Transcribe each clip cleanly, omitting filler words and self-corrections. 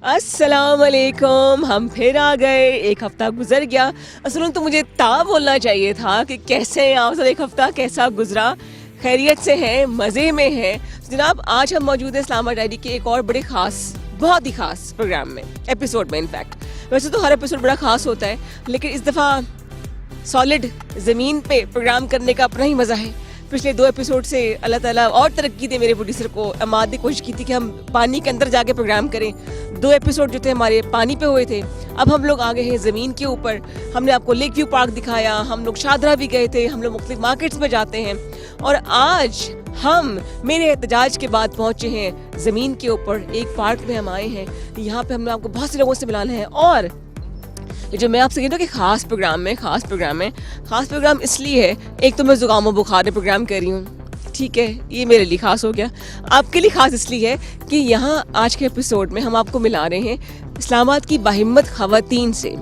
अस्सलाम वालेकुम। हम फिर आ गए, एक हफ़्ता गुजर गया। असल तो मुझे बोलना चाहिए था कि कैसे हैं आप सब, एक हफ़्ता कैसा गुजरा, खैरियत से हैं, मज़े में हैं। तो जनाब आज हम मौजूद हैं इस्लामाबाद डायरी के एक और बड़े ख़ास, बहुत ही ख़ास प्रोग्राम में, एपिसोड में। इनफैक्ट वैसे तो हर एपिसोड बड़ा ख़ास होता है, लेकिन इस दफ़ा सॉलिड ज़मीन पे प्रोग्राम करने का अपना ही मज़ा है। पिछले 2 एपिसोड से अल्लाह ताला और तरक्की दे मेरे प्रोड्यूसर को। अमाद ने कोशिश की थी कि हम पानी के अंदर जाके प्रोग्राम करें। 2 एपिसोड जो थे हमारे पानी पे हुए थे, अब हम लोग आ गए हैं ज़मीन के ऊपर। हमने आपको लेक व्यू पार्क दिखाया, हम लोग शादरा भी गए थे, हम लोग मुख्तलिफ मार्केट्स में जाते हैं। और आज हम मेरे एहतजाज के बाद पहुँचे हैं ज़मीन के ऊपर, एक पार्क में हम आए हैं। यहाँ पे हमने आपको बहुत से लोगों से मिलाना है। और ये जो मैं आपसे कह रही हूँ कि ख़ास प्रोग्राम इसलिए है, एक तो मैं ज़ुकाम और बुखार में प्रोग्राम कर रही हूँ, ठीक है, ये मेरे लिए ख़ास हो गया। आपके लिए ख़ास इसलिए है कि यहाँ आज के एपिसोड में हम आपको मिला रहे हैं इस्लामाबाद की बाहिम्मत ख़वातीन से।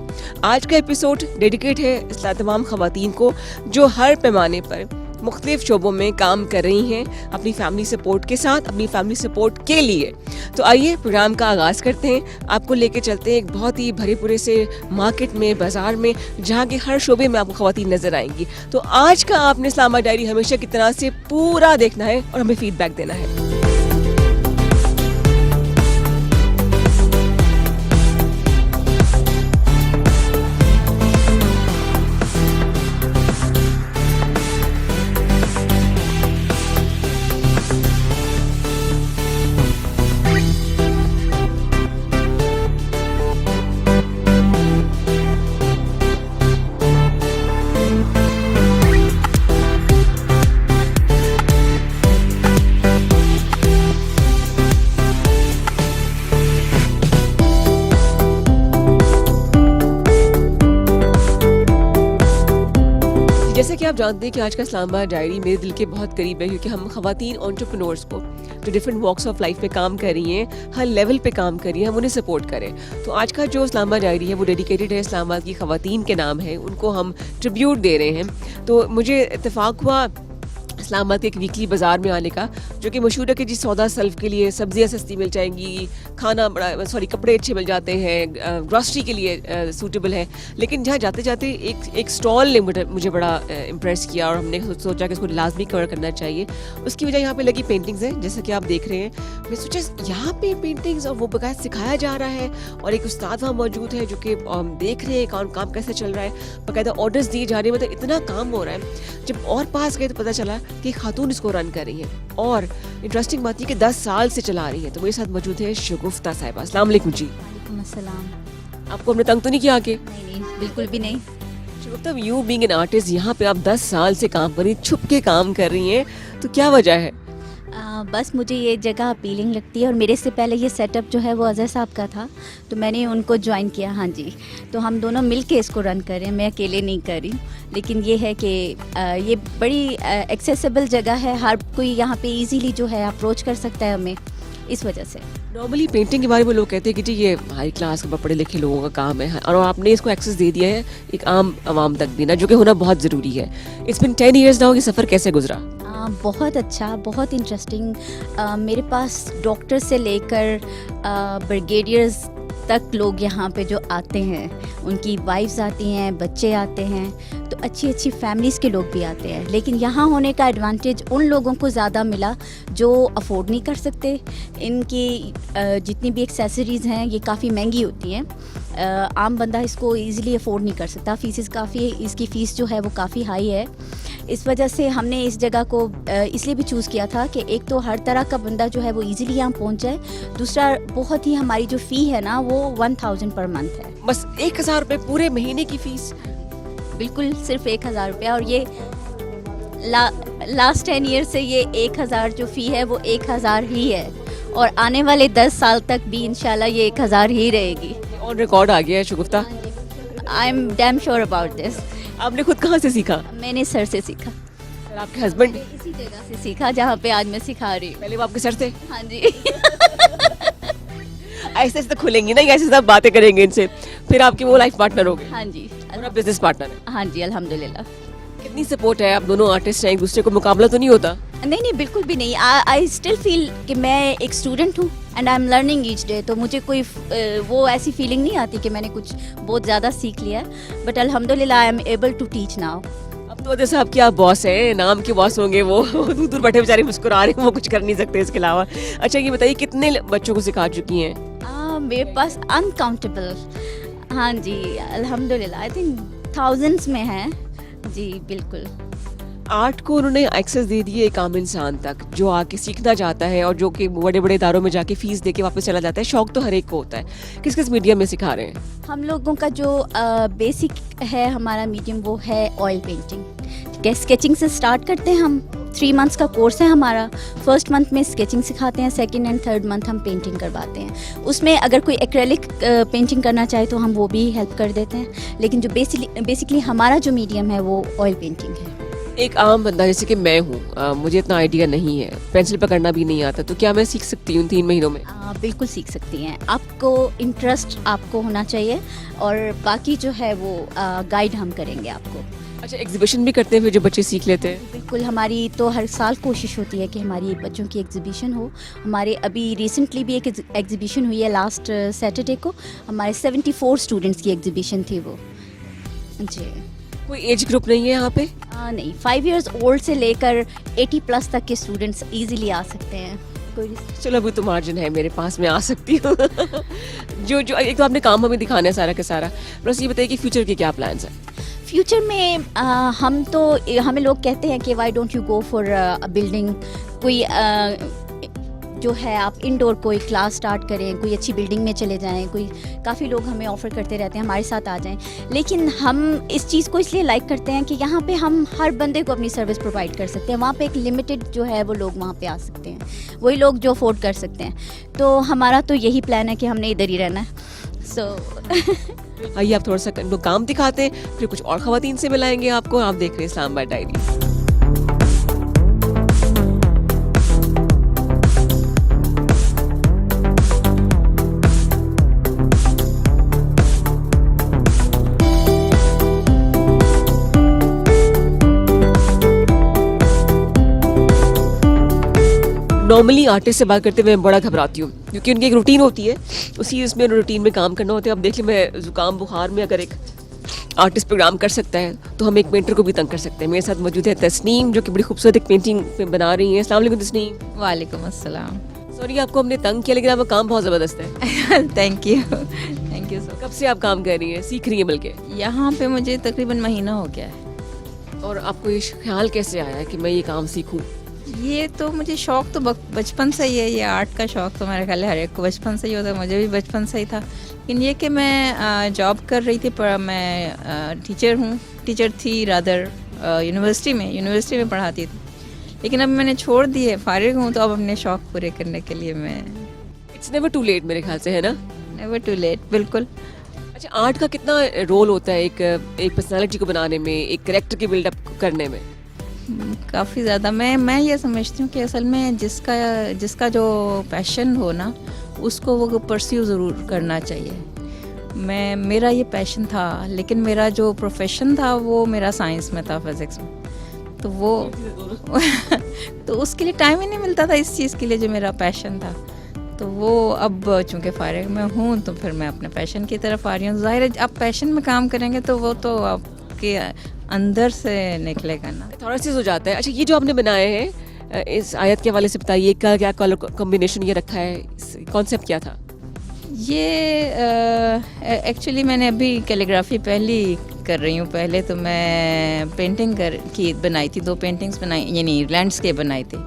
आज का एपिसोड डेडिकेट है तमाम ख़वातीन को जो हर पैमाने पर मुख्तलिफ शोबों में काम कर रही हैं, अपनी फैमिली सपोर्ट के साथ, अपनी फैमिली सपोर्ट के लिए। तो आइए प्रोग्राम का आगाज़ करते हैं। आपको लेके चलते हैं एक बहुत ही भरे पूरे से मार्केट में, बाज़ार में, जहाँ के हर शोबे में आपको ख़वातीन नज़र आएंगी। तो आज का आपने इस्लामाबाद डायरी हमेशा की तरह से पूरा देखना है और हमें फीडबैक देना है। जैसे कि आप जानते हैं कि आज का इस्लामाबाद डायरी मेरे दिल के बहुत करीब है, क्योंकि हम ख़वातीन एंटरप्रेन्योर्स को जो डिफरेंट वॉक्स ऑफ लाइफ पे काम कर रही हैं, हर लेवल पे काम कर रही हैं, हम उन्हें सपोर्ट करें। तो आज का जो इस्लामाबाद डायरी है वो डेडिकेटेड है इस्लामाबाद की ख़वातीन के नाम है, उनको हम ट्रिब्यूट दे रहे हैं। तो मुझे इत्तेफाक हुआ इस्लामाबाद के एक वीकली बाज़ार में आने का, जो कि मशहूर है कि जी सौदा सल्फ के लिए सब्जियां सस्ती मिल जाएंगी, कपड़े अच्छे मिल जाते हैं, ग्रॉसरी के लिए सूटेबल है। लेकिन जहाँ जाते जाते एक स्टॉल ने मुझे बड़ा इम्प्रेस किया और हमने सोचा कि इसको लाजमी कवर करना चाहिए। उसकी वजह यहाँ पे लगी पेंटिंग्स हैं, जैसा कि आप देख रहे हैं। मैं सोचा यहाँ पे पेंटिंग्स और वो बकायदा सिखाया जा रहा है, और एक उस्ताद वहाँ मौजूद है जो कि देख रहे हैं काम कैसे चल रहा है, बाकायदा ऑर्डर्स दिए जा रहे हैं, मतलब इतना काम हो रहा है। जब और पास गए तो पता चला कि खातून इसको रन कर रही हैं, और इंटरेस्टिंग बात है कि 10 साल से चला रही हैं। तो मेरे साथ मौजूद है शगुफ्ता साहिबा। अस्सलाम वालेकुम जी। वालेकुम अस्सलाम। आपको हमने तंग तो नहीं किया आके? नहीं, बिल्कुल भी नहीं। शगुफ्ता, यू बीइंग एन आर्टिस्ट, यहाँ पे आप 10 साल से काम कर रही हैं, छुप के काम कर रही हैं, तो क्या वजह है? बस मुझे ये जगह अपीलिंग लगती है, और मेरे से पहले ये सेटअप जो है वो अज़हर साहब का था, तो मैंने उनको ज्वाइन किया। हाँ जी, तो हम दोनों मिल के इसको रन कर रहे हैं, मैं अकेले नहीं कर रही। लेकिन ये है कि ये बड़ी एक्सेसिबल जगह है, हर कोई यहाँ पे इजीली जो है अप्रोच कर सकता है हमें, इस वजह से। नॉर्मली पेंटिंग के बारे में लोग कहते हैं कि जी ये हाई क्लास के पढ़े लिखे लोगों का काम है, और आपने इसको एक्सेस दे दिया है एक आम आवाम तक देना, जो कि होना बहुत ज़रूरी है। इट्स बिन 10 ईयर्स नाउ, ये सफ़र कैसे गुजरा? बहुत अच्छा, बहुत इंटरेस्टिंग। मेरे पास डॉक्टर से लेकर ब्रिगेडियर्स तक लोग यहाँ पे जो आते हैं, उनकी वाइफ्स आती हैं, बच्चे आते हैं, तो अच्छी अच्छी फैमिलीज़ के लोग भी आते हैं। लेकिन यहाँ होने का एडवांटेज उन लोगों को ज़्यादा मिला जो अफोर्ड नहीं कर सकते। इनकी जितनी भी एक्सेसरीज़ हैं ये काफ़ी महंगी होती हैं, आम बंदा इसको इजीली अफोर्ड नहीं कर सकता। फीसेस काफ़ी, इसकी फ़ीस जो है वो काफ़ी हाई है। इस वजह से हमने इस जगह को इसलिए भी चूज़ किया था कि एक तो हर तरह का बंदा जो है वो इजीली यहाँ पहुँच जाए, दूसरा बहुत ही हमारी जो फ़ी है ना वो 1000 पर मंथ है। बस 1000 रुपये पूरे महीने की फ़ीस? बिल्कुल, सिर्फ 1000 रुपया। और ये लास्ट 10 ईयर से ये 1000 जो फ़ी है वो 1000 ही है, और आने वाले 10 साल तक भी इंशाल्लाह ये 1000 ही रहेगी। ऑन रिकॉर्ड आ गया है Shagufta. I am damn sure about this. आपने खुद कहाँ से सीखा? मैंने सर से सीखा। और आपके हस्बैंड? इसी जगह से सीखा जहाँ पे आज मैं सिखा रही हूँ। पहले वो आपके सर थे? हाँ जी। ऐसे ऐसे तो खुलेंगी ना, ऐसे सब बातें करेंगे इनसे, फिर आपके वो लाइफ पार्टनर हो गए? हाँ जी, और आप बिजनेस पार्टनर है? हाँ जी, अल्हम्दुलिल्लाह। कितनी सपोर्ट है? आप दोनों आर्टिस्ट हैं, एक दूसरे को मुकाबला तो नहीं होता? नहीं नहीं, बिल्कुल भी नहीं। आई स्टिल फील कि मैं एक स्टूडेंट हूँ and I am learning each day. तो मुझे कोई वो ऐसी फीलिंग नहीं आती कि मैंने कुछ बहुत ज़्यादा सीख लिया है, बट अल्हम्दुलिल्लाह I am able to teach now. अब तो जैसे आपके आप बॉस हैं, नाम के बॉस होंगे वो दूर दूर बैठे बेचारे मुस्कुरा रहे हैं, वो कुछ कर नहीं सकते इसके अलावा। अच्छा ये बताइए कितने बच्चों को सिखा चुकी हैं? मेरे पास अनकाउंटेबल, हाँ जी अल्हम्दुलिल्लाह, आई थिंक थाउजेंड्स में है जी, बिल्कुल। आर्ट को उन्होंने एक्सेस दे दी है एक आम इंसान तक जो आके सीखना चाहता है और जो कि बड़े बड़े इदारों में जाके फीस दे के वापस चला जाता है। शौक तो हर एक को होता है। किस किस मीडियम में सिखा रहे हैं? हम लोगों का जो बेसिक है हमारा मीडियम वो है ऑयल पेंटिंग। स्केचिंग से स्टार्ट करते हैं हम, 3 मंथ्स का कोर्स है हमारा। फर्स्ट मंथ में स्केचिंग सिखाते हैं, सेकंड एंड थर्ड मंथ हम पेंटिंग करवाते हैं। उसमें अगर कोई एक्रेलिक पेंटिंग करना चाहे तो हम वो भी हेल्प कर देते हैं, लेकिन जो बेसिकली हमारा जो मीडियम है वो ऑयल पेंटिंग है। एक आम बंदा जैसे कि मैं हूँ, मुझे इतना आइडिया नहीं है, पेंसिल पकड़ना भी नहीं आता, तो क्या मैं सीख सकती हूँ 3 महीनों में? बिल्कुल सीख सकती हैं। आपको इंटरेस्ट आपको होना चाहिए और बाकी जो है वो गाइड हम करेंगे आपको। अच्छा एग्जीबिशन भी करते हैं फिर जो बच्चे सीख लेते हैं? बिल्कुल, हमारी तो हर साल कोशिश होती है कि हमारी बच्चों की एग्जीबिशन हो। हमारे अभी रिसेंटली भी एक एग्जीबिशन हुई है, लास्ट सैटरडे को हमारे 74 स्टूडेंट्स की एग्जीबिशन थी वो जी। कोई एज ग्रुप नहीं है यहाँ पे? नहीं, 5 इयर्स ओल्ड से लेकर 80 प्लस तक के स्टूडेंट्स इजीली आ सकते हैं। कोई चलो अभी तो मार्जिन है मेरे पास, मैं आ सकती हूँ। जो जो एक तो आपने काम हमें दिखाना है सारा का सारा, बस ये बताइए कि फ्यूचर के क्या प्लान्स हैं? फ्यूचर में हम तो हमें लोग कहते हैं कि why don't you go for a building, कोई जो है आप इंडोर कोई क्लास स्टार्ट करें, कोई अच्छी बिल्डिंग में चले जाएं। कोई काफ़ी लोग हमें ऑफ़र करते रहते हैं हमारे साथ आ जाएं, लेकिन हम इस चीज़ को इसलिए लाइक करते हैं कि यहाँ पे हम हर बंदे को अपनी सर्विस प्रोवाइड कर सकते हैं। वहाँ पे एक लिमिटेड जो है वो लोग वहाँ पे आ सकते हैं, वही लोग जो अफोर्ड कर सकते हैं। तो हमारा तो यही प्लान है कि हमने इधर ही रहना है। आइए आप थोड़ा सा इनको काम दिखाते हैं, फिर कुछ और खवातीन से मिलाएंगे आपको। आप देख रहे हैं इस्लामाबाद डायरी। नॉर्मली आर्टिस्ट से बात करते हुए मैं बड़ा घबराती हूँ क्योंकि उनकी एक रूटीन होती है, उसी उसमें रूटीन में काम करना होता है। अब देख मैं ज़ुकाम बुखार में अगर एक आर्टिस्ट प्रोग्राम कर सकता है तो हम एक पेंटर को भी तंग कर सकते हैं। मेरे साथ मौजूद है तस्नीम जो कि बड़ी खूबसूरत एक पेंटिंग बना रही है। अस्सलाम वालेकुम तस्नीम। वालेकुम अस्सलाम। सॉरी आपको हमने तंग किया, लेकिन आपका काम बहुत ज़बरदस्त है। थैंक यू सो। कब से आप काम कर रही हैं, सीख रही हैं? बल्कि यहाँ पे मुझे तकरीबन महीना हो गया है। और आपको ये ख्याल कैसे आया कि मैं ये काम सीखूं? ये तो मुझे शौक तो बचपन से ही है, ये आर्ट का शौक तो मेरे ख्याल है हर एक को बचपन से ही होता है, मुझे भी बचपन से ही था। लेकिन ये कि मैं जॉब कर रही थी, पर मैं टीचर थी रादर यूनिवर्सिटी में पढ़ाती थी, लेकिन अब मैंने छोड़ दिए, फारिग हूँ, तो अब अपने शौक पूरे करने के लिए मैं। इट्स नेवर टू लेट मेरे ख्याल से, है ना? नेवर टू लेट, बिल्कुल। अच्छा आर्ट का कितना रोल होता है एक पर्सनालिटी को बनाने में, एक कैरेक्टर की बिल्डअप करने में? काफ़ी ज़्यादा। मैं ये समझती हूँ कि असल में जिसका जो पैशन हो ना, उसको वो परस्यू ज़रूर करना चाहिए। मेरा ये पैशन था, लेकिन मेरा जो प्रोफेशन था वो मेरा साइंस में था, फिज़िक्स में, तो वो तो उसके लिए टाइम ही नहीं मिलता था इस चीज़ के लिए जो मेरा पैशन था। तो वो अब चूँकि फारिग में हूँ तो फिर मैं अपने पैशन की तरफ आ रही हूँ। ज़ाहिर है आप पैशन में काम करेंगे तो वो तो आपके अंदर से निकलेगा ना, थोड़ा सी हो जाता है। अच्छा ये जो आपने बनाए हैं इस आयत के हवाले से बताइए, क्या कलर कॉम्बिनेशन ये रखा है, कॉन्सेप्ट क्या था? ये एक्चुअली मैंने अभी कैलीग्राफी पहली कर रही हूँ। पहले तो मैं पेंटिंग बनाई थी, 2 पेंटिंग्स बनाई, यानी लैंडस्केप बनाई थी।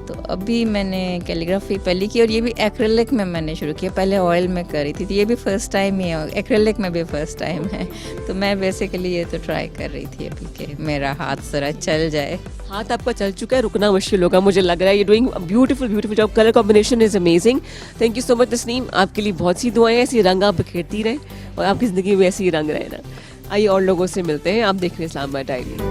तो अभी मैंने कैलीग्राफी पहली की और ये भी एक्रेलिक में मैंने शुरू किया। पहले ऑयल में करी थी, तो ये भी फर्स्ट टाइम ही है, एक्रेलिक में भी फर्स्ट टाइम है। तो मैं बेसिकली ये तो ट्राई कर रही थी अभी कि मेरा हाथ ज़रा चल जाए। हाथ आपका चल चुका है, रुकना मुश्किल होगा मुझे लग रहा है। You doing beautiful job, colour combination is amazing. Thank you so much Tasneem, आपके लिए बहुत सी दुआएं, ऐसी रंग आप बिखेरती रहे और आपकी ज़िंदगी में ऐसी रंग रहे ना। आइए और लोगों से मिलते हैं। आप देख रहे हैं इस्लामाबाद डायरी।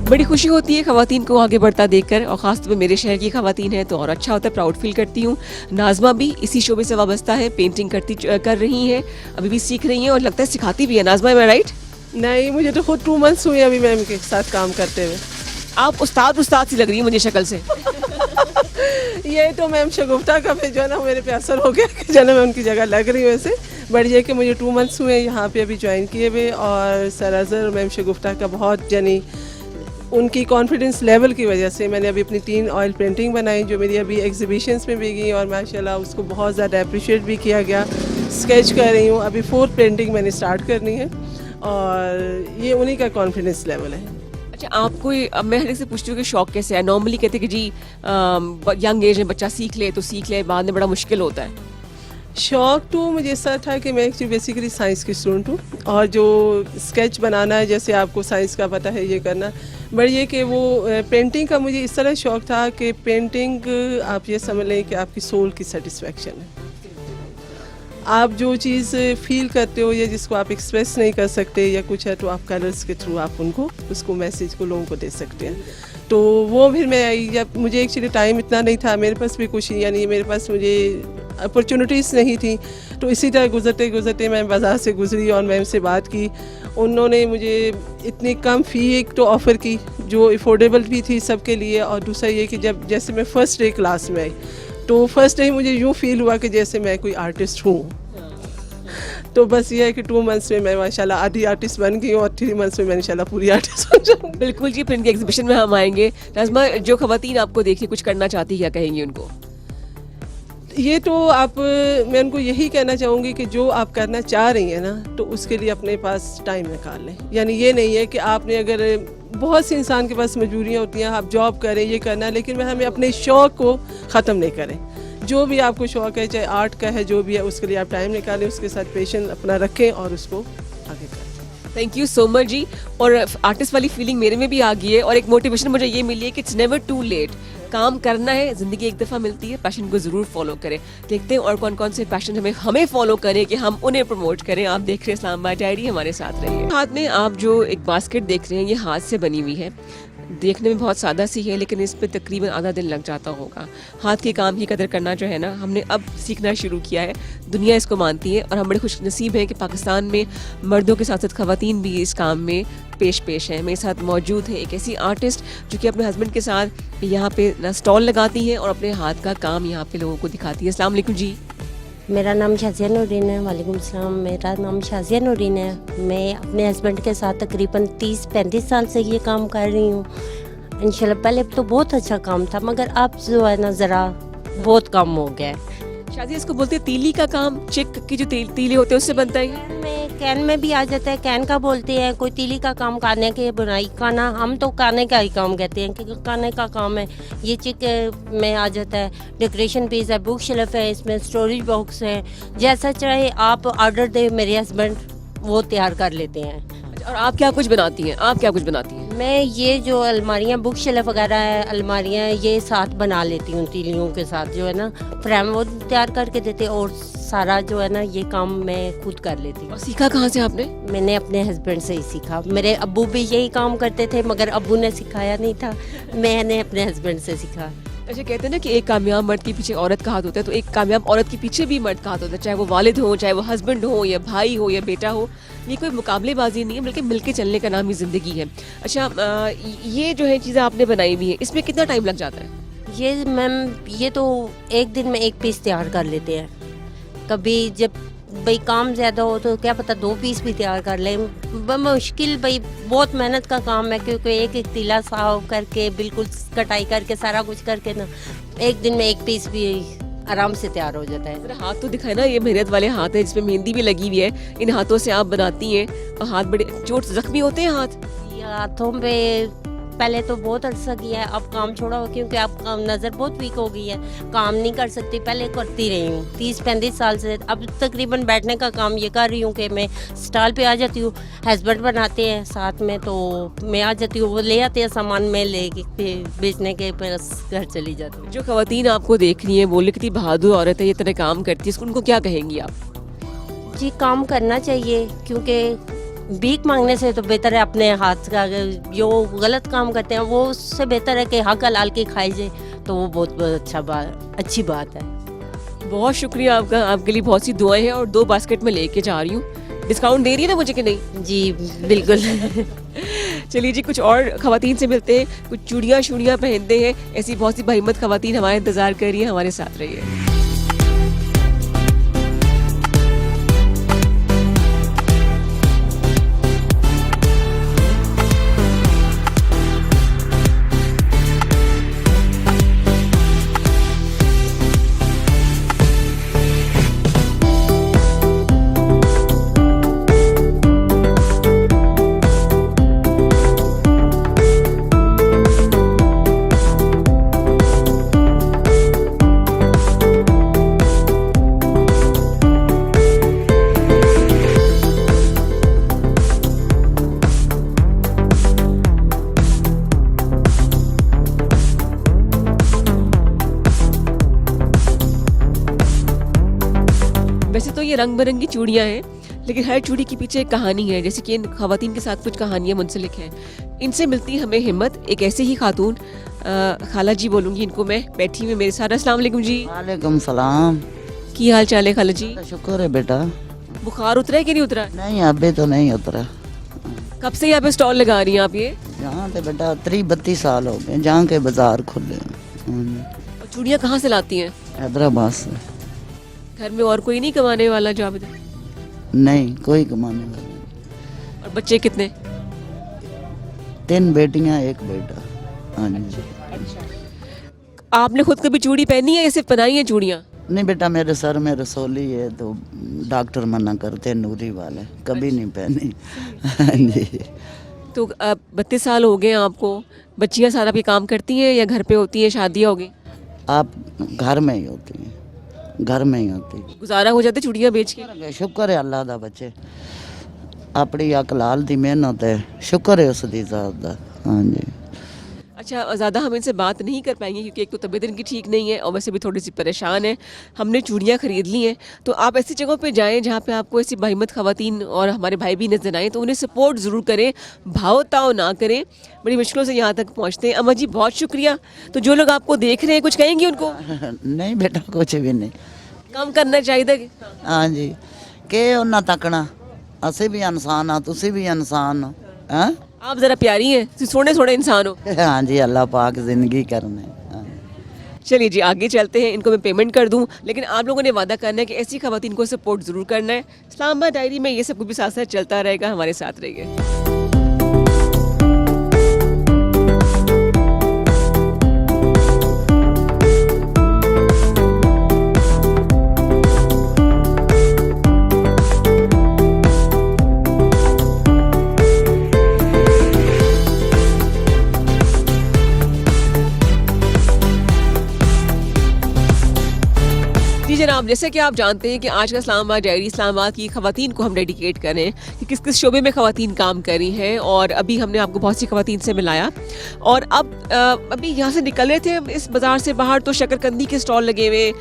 बड़ी खुशी खुशी होती है ख़वातीन को आगे बढ़ता देखकर, और ख़ास तौर पे मेरे शहर की ख़वातीन हैं तो और अच्छा होता है, प्राउड फील करती हूँ। नाज़मा भी इसी शोबे से वाबस्ता है, पेंटिंग कर रही हैं, अभी भी सीख रही हैं और लगता है सिखाती भी है। नाज़मा, मैं राइट? नहीं, मुझे तो खुद 2 मंथ्स हुए अभी मैम के साथ काम करते हुए। आप उस्ताद सी लग रही हैं मुझे शक्ल से। ये तो मैम शगुफ्ता का फिर जो है ना मेरे पे असर हो गया कि जो है ना मैं उनकी जगह लग रही हूँ वैसे। बट ये कि मुझे 2 मंथ्स हुए यहाँ पे अभी ज्वाइन किए हुए, और सर अज़हर और मैम शगुफ्ता का बहुत यानी उनकी कॉन्फिडेंस लेवल की वजह से मैंने अभी अपनी 3 ऑयल पेंटिंग बनाई जो मेरी अभी एग्जीबिशंस में भी गई, और माशाल्लाह उसको बहुत ज़्यादा अप्रिशिएट भी किया गया। स्केच कर रही हूँ, अभी 4th पेंटिंग मैंने स्टार्ट करनी है, और ये उन्हीं का कॉन्फिडेंस लेवल है। अच्छा, आपको अब मैं हर एक से पूछती हूँ कि शौक कैसे है? नॉर्मली कहते हैं कि जी यंग एज में बच्चा सीख ले तो सीख ले, बाद में बड़ा मुश्किल होता है। शौक तो मुझे ऐसा था कि मैं एक्चुअली बेसिकली साइंस की स्टूडेंट हूँ, और जो स्केच बनाना है जैसे आपको साइंस का पता है ये करना, बट ये कि वो पेंटिंग का मुझे इस तरह शौक था कि पेंटिंग आप ये समझ लें कि आपकी सोल की सेटिस्फेक्शन है। आप जो चीज़ फील करते हो या जिसको आप एक्सप्रेस नहीं कर सकते या कुछ है, तो आप कलर्स के थ्रू आप उनको उसको मैसेज को लोगों को दे सकते हैं। तो वो फिर मैं, जब मुझे एक्चुअली टाइम इतना नहीं था, मेरे पास भी कुछ यानी मेरे पास मुझे अपॉर्चुनिटीज़ नहीं थी, तो इसी तरह गुजरते गुजरते मैं बाज़ार से गुजरी और मैम से बात की। उन्होंने मुझे इतनी कम फ़ी एक तो ऑफ़र की जो अफोर्डेबल भी थी सबके लिए, और दूसरा ये कि जब जैसे मैं फ़र्स्ट डे क्लास में आई तो फर्स्ट डे मुझे यूँ फील हुआ कि जैसे मैं कोई आर्टिस्ट हूँ। तो बस ये है कि 2 मंथ्स में मैं माशाल्लाह आधी आर्टिस्ट बन गई हूँ, और 3 मंथ्स में मैं इंशाल्लाह पूरी आर्टिस्ट बन जाऊँगी। बिल्कुल जी, प्रिंट की एग्जीबिशन में हम आएंगे। नाज़मा, जो ख़वातीन आपको देखिए कुछ करना चाहती है, क्या कहेंगी उनको? ये तो मैं उनको यही कहना चाहूँगी कि जो आप करना चाह रही हैं ना, तो उसके लिए अपने पास टाइम निकाल लें। यानी ये नहीं है कि आपने, अगर बहुत से इंसान के पास मजबूरियाँ होती हैं, आप जॉब करें ये करना, लेकिन वह हमें अपने शौक़ को ख़त्म नहीं करें। जो भी आपको शौक़ है, चाहे आर्ट का है, जो भी है, उसके लिए आप टाइम निकालें, उसके साथ पेशेंस अपना रखें और उसको आगे करें। थैंक यू सो मच जी। और आर्टिस्ट वाली फीलिंग मेरे में भी आ गई है, और एक मोटिवेशन मुझे ये मिली है कि इट्स नेवर टू लेट। काम करना है, ज़िंदगी एक दफ़ा मिलती है, पैशन को ज़रूर फॉलो करें। देखते हैं और कौन कौन से पैशन हमें फॉलो करें कि हम उन्हें प्रमोट करें। आप देख रहे हैं इस्लामाबाद डायरी, हमारे साथ रहिए। हाथ में आप जो एक बास्केट देख रहे हैं, ये हाथ से बनी हुई है, देखने में बहुत सादा सी है, लेकिन इस पे तकरीबन आधा दिन लग जाता होगा। हाथ के काम की कदर करना जो है ना, हमने अब सीखना शुरू किया है। दुनिया इसको मानती है, और हम बड़े खुश नसीब हैं कि पाकिस्तान में मर्दों के साथ साथ ख़वातीन भी इस काम में पेश हैं। मेरे साथ मौजूद है एक ऐसी आर्टिस्ट जो कि अपने हस्बैंड के साथ यहाँ पे ना स्टॉल लगाती हैं और अपने हाथ का काम यहाँ पे लोगों को दिखाती है। अस्सलाम वालेकुम जी। मेरा नाम शाज़िया नूरीन है। वालेकुम सलाम। मेरा नाम शाज़िया नूरीन है। मैं अपने हस्बैंड के साथ तकरीबन 30-35 साल से ये काम कर रही हूँ। इंशाल्लाह पहले तो बहुत अच्छा काम था, मगर अब जो है ना ज़रा बहुत कम हो गया है। शादी इसको बोलते हैं तीली का काम, चिक की जो तीले होते हैं उससे बनता है। कैन में भी आ जाता है, कैन का बोलते हैं, कोई तीली का काम, काने के बुनाई, काना, हम तो काने का ही काम कहते हैं क्योंकि काने का काम है। ये चिक में आ जाता है, डेकोरेशन पीस है, बुक शेल्फ है, इसमें स्टोरेज बॉक्स है। जैसा चाहे आप ऑर्डर दे, मेरे हस्बैंड वो तैयार कर लेते हैं। और आप क्या कुछ बनाती हैं? आप क्या कुछ बनाती हैं? मैं ये जो अलमारियाँ, बुक शेल्फ वगैरह है, अलमारियाँ ये साथ बना लेती हूँ तीलियों के साथ, जो है ना फ्रेम वो तैयार करके देते, और सारा जो है ना ये काम मैं खुद कर लेती हूँ। और सीखा कहाँ से आपने? मैंने अपने हस्बैंड से ही सीखा। मेरे अब्बू भी यही काम करते थे, मगर अब्बू ने सिखाया नहीं था, मैंने अपने हस्बैंड से सीखा। अच्छा, कहते हैं ना कि एक कामयाब मर्द के पीछे औरत का हाथ होता है, तो एक कामयाब औरत के पीछे भी मर्द का हाथ होता है, चाहे वो वालिद हो, चाहे वो हस्बैंड हो, या भाई हो, या बेटा हो। ये कोई मुकाबलेबाजी नहीं है, बल्कि मिलके चलने का नाम ही ज़िंदगी है। अच्छा, ये जो है चीज़ें आपने बनाई हुई है, इसमें कितना टाइम लग जाता है? ये मैम, ये तो एक दिन में एक पीस तैयार कर लेते हैं। कभी जब भाई काम ज़्यादा हो तो क्या पता 2 पीस भी तैयार कर लें। मुश्किल भाई बहुत मेहनत का काम है, क्योंकि एक एक तीला साफ करके, बिल्कुल कटाई करके, सारा कुछ करके ना एक दिन में एक पीस भी आराम से तैयार हो जाता है। हाथ तो दिखाए ना, ये मेहनत वाले हाथ है जिसमें मेहंदी भी लगी हुई है। इन हाथों से आप बनाती हैं, और हाथ बड़े चोट जख्मी होते हैं हाथ? ये हाथों पे पहले तो बहुत अरसा किया है, अब काम छोड़ा हो क्योंकि अब नज़र बहुत वीक हो गई है, काम नहीं कर सकती। पहले करती रही हूँ 30-35 साल से। अब तकरीबन बैठने का काम ये कर रही हूँ कि मैं स्टॉल पे आ जाती हूँ, हस्बैंड बनाते हैं साथ में, तो मैं आ जाती हूँ, वो ले आते हैं सामान, मैं ले के बेचने के बस घर चली जाती हूँ। जो ख़वातीन आपको देख रही हैं, बोले कितनी बहादुर औरत है, ये तरह काम करती है, उनको क्या कहेंगी आप? जी, काम करना चाहिए, क्योंकि भीख मांगने से तो बेहतर है अपने हाथ का जो गलत काम करते हैं वो उससे बेहतर है कि हक हलाल की खाई जाए, तो वो बहुत अच्छी बात है। बहुत शुक्रिया आपका, आपके लिए बहुत सी दुआएं हैं और 2 बास्केट में लेके जा रही हूँ। डिस्काउंट दे रही है ना मुझे कि नहीं? जी बिल्कुल। चलिए जी, कुछ और खवातीन से मिलते हैं, कुछ चूड़ियाँ शूड़ियाँ पहनते हैं। ऐसी बहुत सी बहिम्मत खवातीन हमारे इंतज़ार कर रही है, हमारे साथ रहिए। वैसे तो ये रंग बिरंगी चूड़ियाँ हैं, लेकिन हर चूड़ी के पीछे एक कहानी है, जैसे कि इन खवातीन के साथ कुछ कहानियाँ मुंसलिक हैं। इनसे मिलती है हमें हिम्मत। एक ऐसे ही खातून, खाला जी बोलूँगी इनको मैं, बैठी हुई मेरे साथ। अस्सलाम वालेकुम जी। वालेकुम सलाम। की हाल चाल है खाला जी? शुक्र है बेटा। बुखार उतरा है कि नहीं उतरा? नहीं अभी तो नहीं उतरा। कब से यहाँ पे स्टॉल लगा रही हैं आप ये? यहाँ पे बेटा 32 साल हो गए, जहाँ के बाजार खुले और चूड़ियाँ कहाँ से लाती हैं? हैदराबाद से। घर में और कोई नहीं कमाने वाला जो आप इधर? नहीं कोई कमाने वाला नहीं। और बच्चे कितने? 3 बेटियाँ 1 बेटा। हाँ जी। आपने खुद कभी चूड़ी पहनी है या सिर्फ बनाई है चूड़ियाँ? नहीं बेटा, मेरे सर में रसोली है तो डॉक्टर मना करते हैं, नूरी वाले, कभी नहीं पहनी। हाँ जी। तो 32 साल हो गए आपको, बच्चियाँ सारा भी काम करती हैं या घर पे होती हैं? शादियाँ हो गई? आप घर में ही होती हैं, घर में ही होती है। गुजारा हो जाता चूड़ियाँ बेच के? शुक्र है अल्लाह दा बच्चे, अपनी अकलाल दी मेहनत है, शुक्र है उस दी ज़ात दा। हाँ जी। अच्छा, ज़्यादा हम इनसे बात नहीं कर पाएंगे क्योंकि एक तो तबीयत इनकी ठीक नहीं है और वैसे भी थोड़ी सी परेशान है। हमने चूड़ियाँ ख़रीद ली हैं, तो आप ऐसी जगहों पे जाएं जहाँ पे आपको ऐसी बाहिम्मत ख़वातीन और हमारे भाई भी नजर आएँ, तो उन्हें सपोर्ट ज़रूर करें, भाव ताव ना करें। बड़ी मुश्किलों से यहाँ तक पहुँचते हैं। अम्मा जी बहुत शुक्रिया। तो जो लोग आपको देख रहे हैं, कुछ कहेंगी उनको? नहीं बेटा, कुछ भी नहीं। काम करना चाहिए। हाँ जी, के उन्ना तकना, असी भी इंसान हाँ, तुसी भी इंसान हो। हाँ आप ज़रा प्यारी हैं, सोने सोने इंसान हो। हाँ जी, अल्लाह पाक जिंदगी करने। हाँ। चलिए जी, आगे चलते हैं। इनको मैं पेमेंट कर दूं, लेकिन आप लोगों ने वादा करना है कि ऐसी खवातीन को सपोर्ट ज़रूर करना है। इस्लामाबाद डायरी में ये सब कुछ भी साथ साथ चलता रहेगा, हमारे साथ रहिए। जनाब, जैसे कि आप जानते हैं कि आज का इस्लामाबाद डायरी इस्लामाबाद की खवातीन को हम डेडिकेट करें कि किस किस शोबे में खवातीन काम कर रही हैं, और अभी हमने आपको बहुत सी खवातीन से मिलाया। और अब अभी यहाँ से निकल रहे थे इस बाज़ार से बाहर, तो शकरकंदी के स्टॉल लगे हुए,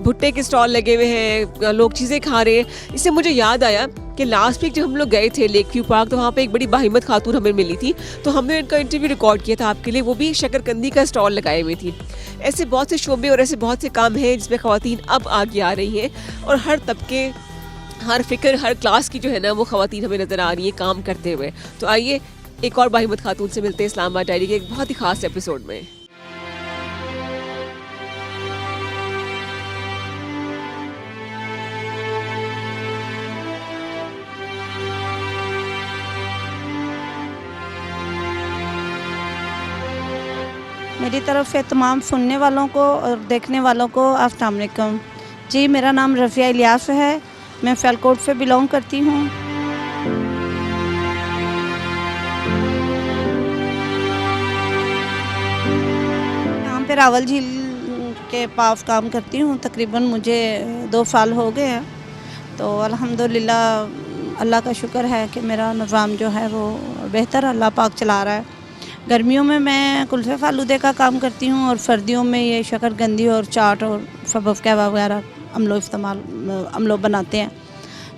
भुट्टे के स्टॉल लगे हुए हैं, लोग चीज़ें खा रहे हैं। इससे मुझे याद आया कि लास्ट वीक जब हम लोग गए थे लेक व्यू पार्क, तो वहाँ पे एक बड़ी बाहिम्मत खातून हमें मिली थी, तो हमने इनका इंटरव्यू रिकॉर्ड किया था आपके लिए। वो भी शकरकंदी का स्टॉल लगाए हुए थी। ऐसे बहुत से शोबे और ऐसे बहुत से काम हैं जिसमें खवातीन अब आगे आ रही हैं, और हर तबके, हर फिक्र, हर क्लास की जो है ना, वो खवातीन हमें नज़र आ रही है काम करते हुए। तो आइए एक और बाहिम्मत खातून से मिलते हैं इस्लामाबाद डायरी के एक बहुत ही खास एपिसोड में। मेरी तरफ से तमाम सुनने वालों को और देखने वालों को अस्सलाम वालेकुम जी। मेरा नाम रफ़िया इलियास है, मैं फैलकोट से बिलोंग करती हूँ। यहाँ पे रावल झील के पास काम करती हूँ, तकरीबन मुझे 2 साल हो गए हैं। तो अल्हम्दुलिल्लाह अल्लाह का शुक्र है कि मेरा निज़ाम जो है वो बेहतर अल्लाह पाक चला रहा है। गर्मियों में मैं कुल्फ़े फालूदे का काम करती हूँ, और सर्दियों में ये शकरकंदी और चाट और फबफ कबाब वगैरह हम लोग बनाते हैं,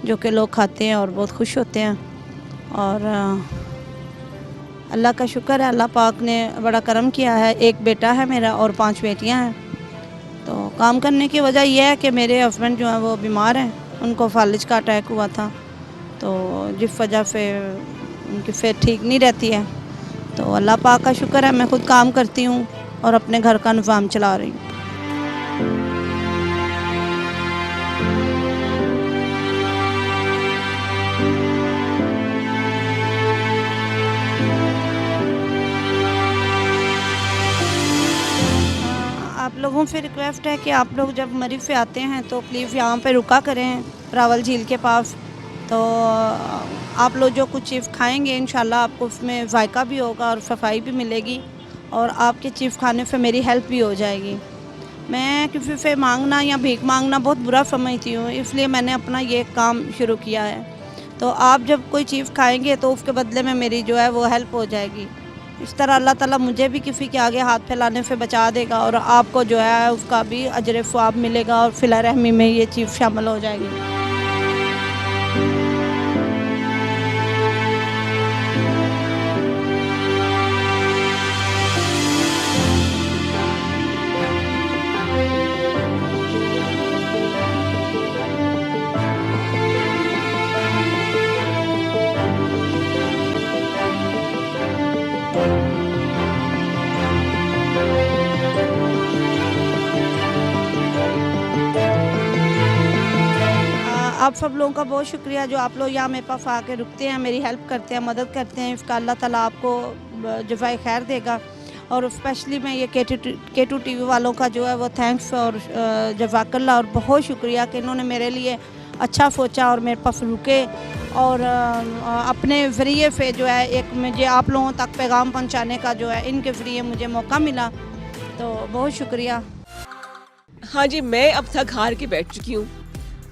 जो कि लोग खाते हैं और बहुत खुश होते हैं। और अल्लाह का शुक्र है, अल्लाह पाक ने बड़ा करम किया है। एक बेटा है मेरा और 5 बेटियां हैं। तो काम करने की वजह यह है कि मेरे हस्बैंड जो हैं वो बीमार हैं, उनको फालिज का अटैक हुआ था, तो जिस वजह से उनकी फिर ठीक नहीं रहती है। तो अल्लाह पाक का शुक्र है, मैं खुद काम करती हूँ और अपने घर का निज़ाम चला रही हूँ। आप लोगों से रिक्वेस्ट है कि आप लोग जब मरीज़ से आते हैं तो प्लीज़ यहाँ पे रुका करें, रावल झील के पास। तो आप लोग जो कुछ चीज़ खाएंगे इंशाल्लाह आपको उसमें जायका भी होगा और सफाई भी मिलेगी, और आपके चीज़ खाने से मेरी हेल्प भी हो जाएगी। मैं किसी से मांगना या भीख मांगना बहुत बुरा समझती हूँ, इसलिए मैंने अपना ये काम शुरू किया है। तो आप जब कोई चीज़ खाएंगे तो उसके बदले में मेरी जो है वो हेल्प हो जाएगी। इस तरह अल्लाह ताला मुझे भी किसी के आगे हाथ फैलाने से बचा देगा, और आपको जो है उसका भी अजर सवाब मिलेगा, और फिला रहमी में ये चीज़ शामिल हो जाएगी। आप सब लोगों का बहुत शुक्रिया जो आप लोग यहाँ मेरे पास आके रुकते हैं, मेरी हेल्प करते हैं, मदद करते हैं। इसका अल्लाह ताला आपको जज़ाए खैर देगा। और स्पेशली मैं ये K2 TV वालों का जो है वो थैंक्स और जज़ाकल्लाह और बहुत शुक्रिया कि इन्होंने मेरे लिए अच्छा सोचा और मेरे पास रुके, और अपने ज़रिए से जो है एक मुझे आप लोगों तक पैगाम पहुँचाने का जो है इनके ज़रिए मुझे मौका मिला, तो बहुत शुक्रिया। हाँ जी, मैं अब थक हार के बैठ चुकी हूँ,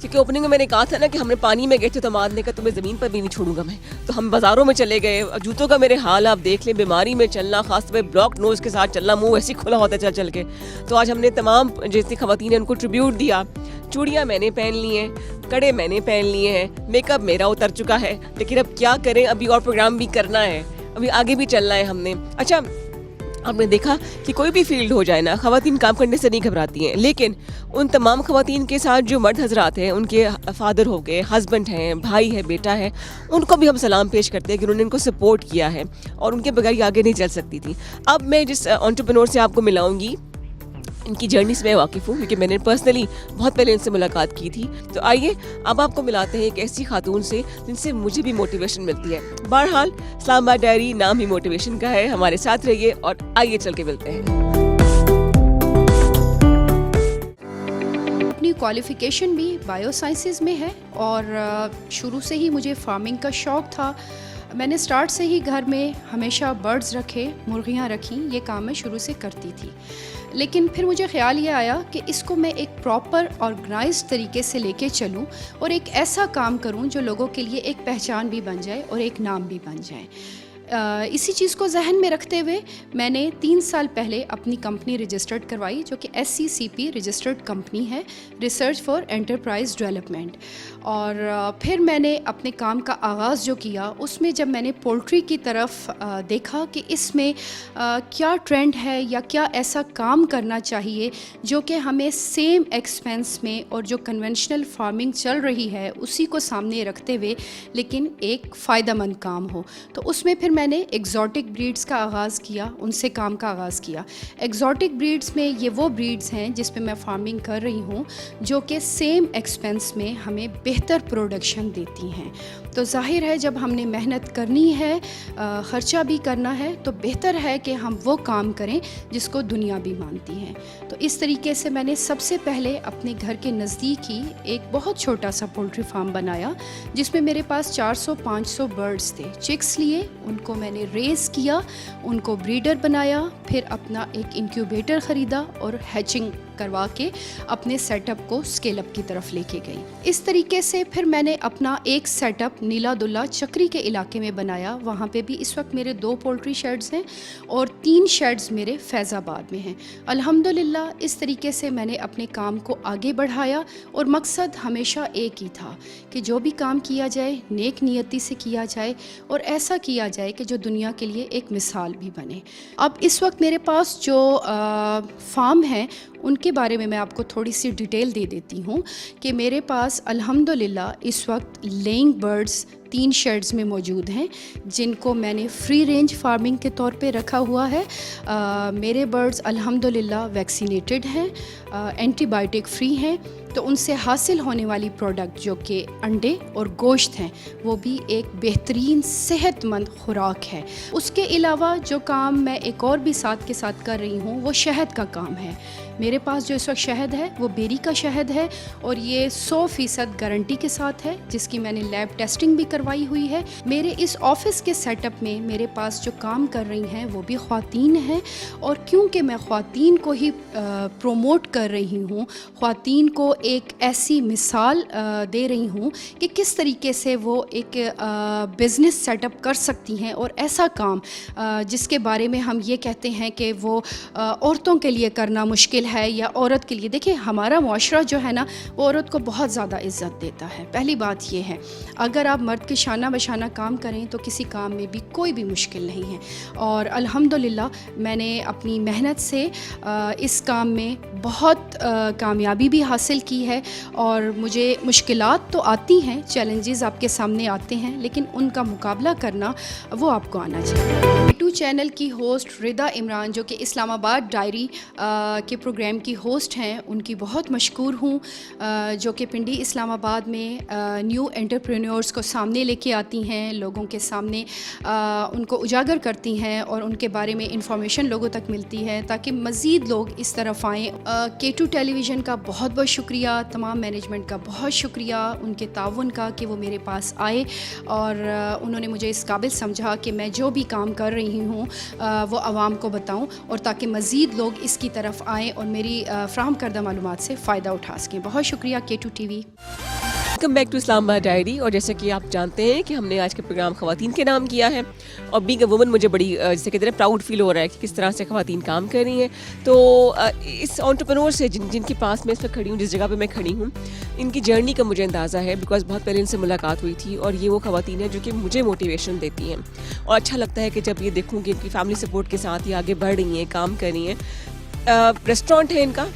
क्योंकि ओपनिंग में मैंने कहा था ना कि हमने पानी में गए थे तो मारने का, तुम्हें ज़मीन पर भी नहीं छोड़ूंगा मैं। तो हम बाज़ारों में चले गए, जूतों का मेरे हाल आप देख लें, बीमारी में चलना, खासतौर पे ब्लॉक नोज़ के साथ चलना, मुंह ऐसे खुला होता है चल चल के। तो आज हमने तमाम जितनी ख़वातीन हैं उनको ट्रिब्यूट दिया। चूड़ियाँ मैंने पहन ली हैं, कड़े मैंने पहन लिए हैं, मेकअप मेरा उतर चुका है, लेकिन अब क्या करें, अभी और प्रोग्राम भी करना है, अभी आगे भी चलना है हमने। अच्छा, आपने देखा कि कोई भी फील्ड हो जाए ना, ख़वातीन काम करने से नहीं घबराती हैं, लेकिन उन तमाम ख़वातीन के साथ जो मर्द हजरात हैं, उनके फादर हो गए, हस्बैंड हैं, भाई है, बेटा है, उनको भी हम सलाम पेश करते हैं कि उन्होंने इनको सपोर्ट किया है, और उनके बगैर ये आगे नहीं चल सकती थी। अब मैं जिस एंटरप्रेन्योर से आपको मिलाऊंगी, इनकी जर्नी से मैं वाकिफ़ हूँ, क्योंकि मैंने पर्सनली बहुत पहले इनसे मुलाकात की थी। तो आइए अब आपको मिलाते हैं एक ऐसी खातून से जिनसे मुझे भी मोटिवेशन मिलती है। बहरहाल इस्लामाबाद डायरी नाम ही मोटिवेशन का है। हमारे साथ रहिए और आइए चल के मिलते हैं। अपनी क्वालिफ़िकेशन भी बायोसाइंसेस में है, और शुरू से ही मुझे फार्मिंग का शौक़ था। मैंने स्टार्ट से ही घर में हमेशा बर्ड्स रखे, मुर्गियाँ रखी, ये काम मैं शुरू से करती थी। लेकिन फिर मुझे ख़्याल ये आया कि इसको मैं एक प्रॉपर ऑर्गेनाइज्ड तरीके से लेके चलूं और एक ऐसा काम करूं जो लोगों के लिए एक पहचान भी बन जाए और एक नाम भी बन जाए। इसी चीज़ को जहन में रखते हुए मैंने 3 साल पहले अपनी कंपनी रजिस्टर्ड करवाई, जो कि SCCP रजिस्टर्ड कंपनी है, रिसर्च फॉर एंटरप्राइज डेवलपमेंट। और फिर मैंने अपने काम का आगाज़ जो किया, उसमें जब मैंने पोल्ट्री की तरफ देखा कि इसमें क्या ट्रेंड है या क्या ऐसा काम करना चाहिए जो कि हमें सेम एक्सपेंस में और जो कन्वेंशनल फार्मिंग चल रही है उसी को सामने रखते हुए लेकिन एक फ़ायदेमंद काम हो, तो उसमें फिर मैंने एग्जॉटिक ब्रीड्स का आगाज़ किया, उनसे काम का आगाज़ किया। एग्जॉटिक ब्रीड्स में ये वो ब्रीड्स हैं जिस पे मैं फार्मिंग कर रही हूँ जो कि सेम एक्सपेंस में हमें बेहतर प्रोडक्शन देती हैं। तो जाहिर है जब हमने मेहनत करनी है, ख़र्चा भी करना है, तो बेहतर है कि हम वो काम करें जिसको दुनिया भी मानती है। तो इस तरीके से मैंने सबसे पहले अपने घर के नज़दीक ही एक बहुत छोटा सा पोल्ट्री फार्म बनाया, जिसमें मेरे पास 400-500 बर्ड्स थे। चिक्स लिए, उनको मैंने रेस किया, उनको ब्रीडर बनाया, फिर अपना एक इंक्यूबेटर ख़रीदा और हैचिंग करवा के अपने सेटअप को स्केल अप की तरफ लेके गई। इस तरीके से फिर मैंने अपना एक सेटअप नीला दुल्ला चक्री के इलाके में बनाया। वहाँ पे भी इस वक्त मेरे 2 पोल्ट्री शेड्स हैं और 3 शेड्स मेरे फैज़ाबाद में हैं। अल्हम्दुलिल्लाह इस तरीके से मैंने अपने काम को आगे बढ़ाया और मकसद हमेशा एक ही था कि जो भी काम किया जाए नेक नियति से किया जाए और ऐसा किया जाए कि जो दुनिया के लिए एक मिसाल भी बने। अब इस वक्त मेरे पास जो फार्म है उनके बारे में मैं आपको थोड़ी सी डिटेल दे देती हूँ कि मेरे पास अल्हम्दुलिल्लाह इस वक्त लेइंग बर्ड्स 3 शेड्स में मौजूद हैं जिनको मैंने फ्री रेंज फार्मिंग के तौर पे रखा हुआ है। मेरे बर्ड्स अल्हम्दुलिल्लाह वैक्सीनेटेड हैं, एंटीबायोटिक फ्री हैं, तो उनसे हासिल होने वाली प्रोडक्ट जो कि अंडे और गोश्त हैं वो भी एक बेहतरीन सेहतमंद खुराक है। उसके अलावा जो काम मैं एक और भी साथ के साथ कर रही हूँ वो शहद का काम है। मेरे पास जो इस वक्त शहद है वो बेरी का शहद है और ये 100% गारंटी के साथ है जिसकी मैंने लैब टेस्टिंग भी करवाई हुई है। मेरे इस ऑफिस के सेटअप में मेरे पास जो काम कर रही हैं वो भी ख़वातीन हैं और क्योंकि मैं ख़वातीन को ही प्रोमोट कर रही हूँ, ख़वातीन को एक ऐसी मिसाल दे रही हूँ कि किस तरीके से वो एक बिज़नेस सेटअप कर सकती हैं और ऐसा काम जिसके बारे में हम ये कहते हैं कि वो औरतों के लिए करना मुश्किल है या औरत के लिए। देखिए हमारा मुआशरा जो है ना वो औरत को बहुत ज़्यादा इज़्ज़त देता है। पहली बात ये है अगर आप मर्द के शाना बशाना काम करें तो किसी काम में भी कोई भी मुश्किल नहीं है और अल्हम्दुलिल्लाह मैंने अपनी मेहनत से इस काम में बहुत कामयाबी भी हासिल की है और मुझे मुश्किलात तो आती हैं, चैलेंजेस आपके सामने आते हैं, लेकिन उनका मुकाबला करना वो आपको आना चाहिए। यूट्यूब चैनल की होस्ट रिदा इमरान जो कि इस्लामाबाद डायरी के प्रोग्राम की होस्ट हैं, उनकी बहुत मशकूर हूँ, जो कि पिंडी इस्लामाबाद में न्यू एंटरप्रेन्योर्स को सामने लेके आती हैं, लोगों के सामने उनको उजागर करती हैं और उनके बारे में इंफॉर्मेशन लोगों तक मिलती है ताकि मज़ीद लोग इस तरफ आएँ। K2 टेलीविज़न का बहुत बहुत शुक्रिया, तमाम मैनेजमेंट का बहुत शुक्रिया उनके ताउन का कि वो मेरे पास आए और उन्होंने मुझे इस काबिल समझा कि मैं जो भी काम कर रही हूँ वो आवाम को बताऊँ और ताकि मज़ीद लोग इसकी तरफ आएँ और मेरी फ्राहम करदा मालूमात से फ़ायदा उठा सकें। बहुत शुक्रिया K2 TV। Welcome back to Islamabad diary. और जैसे कि आप जानते हैं कि हमने आज का प्रोग्राम ख़वातीन के नाम किया है और बीइंग अ वुमन मुझे बड़ी जैसे कहते हैं प्राउड फील हो रहा है कि किस तरह से ख़वातीन काम कर रही हैं। तो इस एंटरप्रेन्योर से जिनके पास मैं इस वक्त खड़ी हूँ, जिस जगह पे मैं खड़ी हूँ, इनकी जर्नी का मुझे अंदाज़ा है बिकॉज बहुत पहले इनसे मुलाकात हुई थी और ये वो ख़वातीन हैं जो कि मुझे मोटिवेशन देती हैं और अच्छा लगता है कि जब ये देखूँ कि इनकी फैमिली सपोर्ट के साथ ये आगे बढ़ रही हैं, काम कर रही हैं। रेस्टोरेंट है इनका,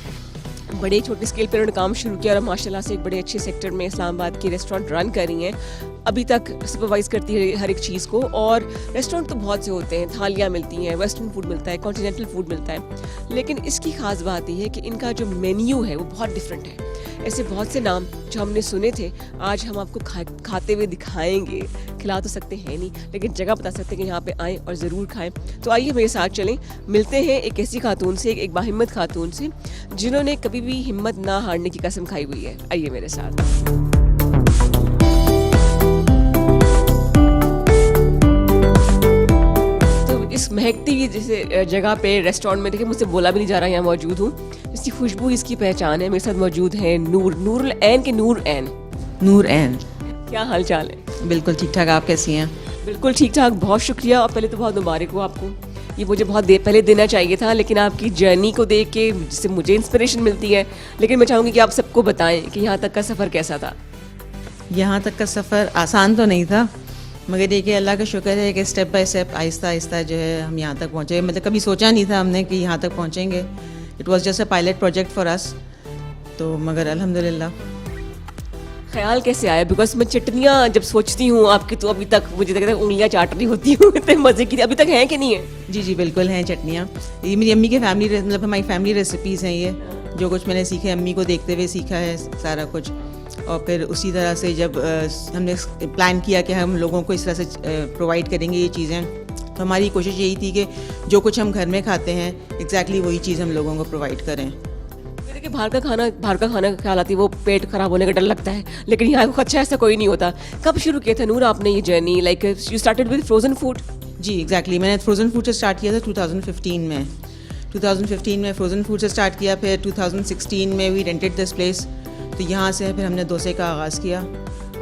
बड़े छोटे स्केल पर उन्होंने काम शुरू किया और माशाल्लाह से एक बड़े अच्छे सेक्टर में इस्लामाबाद की रेस्टोरेंट रन कर रही हैं। अभी तक सुपरवाइज़ करती है हर एक चीज़ को। और रेस्टोरेंट तो बहुत से होते हैं, थालियाँ मिलती हैं, वेस्टर्न फूड मिलता है, कॉन्टिनेंटल फूड मिलता है, लेकिन इसकी ख़ास बात ये है कि इनका जो मेन्यू है वो बहुत डिफरेंट है। ऐसे बहुत से नाम जो हमने सुने थे आज हम आपको खाते हुए दिखाएंगे। खिला तो सकते हैं नहीं, लेकिन जगह बता सकते हैं कि यहाँ पे आएँ और ज़रूर खाएं। तो आइए मेरे साथ चलें, मिलते हैं एक ऐसी खातून से, एक बाहिम्मत खातून से जिन्होंने कभी भी हिम्मत ना हारने की कसम खाई हुई है। आइए मेरे साथ। इस महकती हुई जैसे जगह पे रेस्टोरेंट में, देखिए मुझसे बोला भी नहीं जा रहा, यहाँ मौजूद हूँ, इसकी खुशबू इसकी पहचान है। मेरे साथ मौजूद है नूरुल ऐन के नूर ऐन। नूर ऐन, क्या हाल चाल है? बिल्कुल ठीक ठाक, आप कैसी हैं? बिल्कुल ठीक ठाक, बहुत शुक्रिया। और पहले तो बहुत मुबारक हो आपको, ये मुझे बहुत देर पहले देना चाहिए था, लेकिन आपकी जर्नी को देख के जिससे मुझे इंस्पिरेशन मिलती है। लेकिन मैं चाहूँगी कि आप सबको बताएं कि यहाँ तक का सफ़र कैसा था। यहाँ तक का सफ़र आसान तो नहीं था, मगर देखिए अल्लाह का शुक्र है कि step by step Aahista Aahista जो है हम यहाँ तक पहुँचे। मतलब कभी सोचा नहीं था हमने कि यहाँ तक पहुँचेंगे। It was just a pilot project for us, तो मगर अल्हम्दुलिल्लाह। ख्याल कैसे आया? बिकॉज मैं चटनियाँ जब सोचती हूँ आपकी तो अभी तक मुझे लगता है उंगलियाँ चाट रही होती हूँ, इतने मज़े की अभी तक हैं कि नहीं है? जी जी बिल्कुल हैं चटनियाँ। ये मेरी अम्मी के फैमिली, मतलब हमारी फैमिली रेसिपीज़ हैं। ये जो कुछ मैंने सीखे अम्मी को देखते हुए सीखा है सारा कुछ। और फिर उसी तरह से जब हमने प्लान किया कि हम लोगों को इस तरह से प्रोवाइड करेंगे ये चीज़ें, तो हमारी कोशिश यही थी कि जो कुछ हम घर में खाते हैं एग्जैक्टली वही चीज़ हम लोगों को प्रोवाइड करें। कि बाहर का खाना का ख्याल आती है वो पेट खराब होने का डर लगता है, लेकिन यहाँ अच्छा ऐसा कोई नहीं होता। कब शुरू किया था नूर आपने ये journey? Like you started with frozen food? जी एग्जैक्टली, मैंने फ्रोज़न फूड से स्टार्ट किया था 2015 में। 2015 में फ्रोज़न फूड से स्टार्ट किया, फिर 2016 में वी रेंटेड दिस प्लेस, तो यहाँ से फिर हमने डोसे का आगाज़ किया